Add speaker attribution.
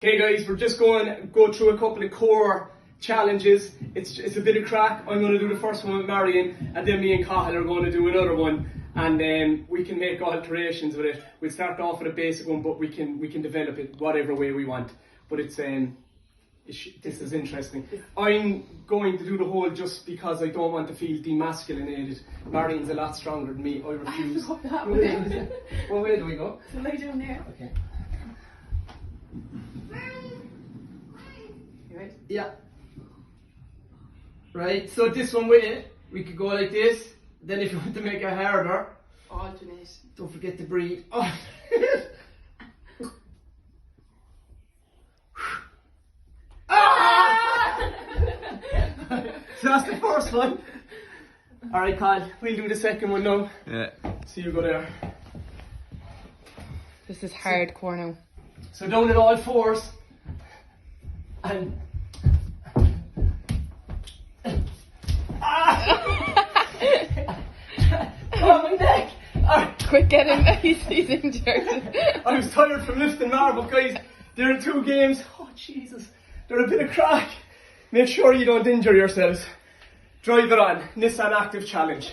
Speaker 1: Okay guys, we're just going to go through a couple of core challenges. It's a bit of crack. I'm going to do the first one with Marion, and then me and Cahill are going to do another one, and then we can make alterations with it. We'll start off with a basic one, but we can develop it whatever way we want. But this is interesting. I'm going to do the whole just because I don't want to feel demasculinated. Marion's a lot stronger than me. I refuse.
Speaker 2: I have to go that way.
Speaker 1: What way do we go?
Speaker 2: So lay down there.
Speaker 1: Okay.
Speaker 2: You right?
Speaker 1: Yeah. Right, so this one way, we could go like this. Then if you want to make it harder,
Speaker 2: Alternate.
Speaker 1: don't forget to breathe. Oh. Ah! So that's the first one. Alright, Kyle, we'll do the second one now.
Speaker 3: Yeah.
Speaker 1: So you go there.
Speaker 2: This is hardcore now.
Speaker 1: So down in all fours. And oh, my neck! Right.
Speaker 2: Quick, get him. He's injured.
Speaker 1: I was tired from lifting marble, guys. There are 2 games. Oh, Jesus. They're a bit of crack. Make sure you don't injure yourselves. Drive it on. Nissan Active Challenge.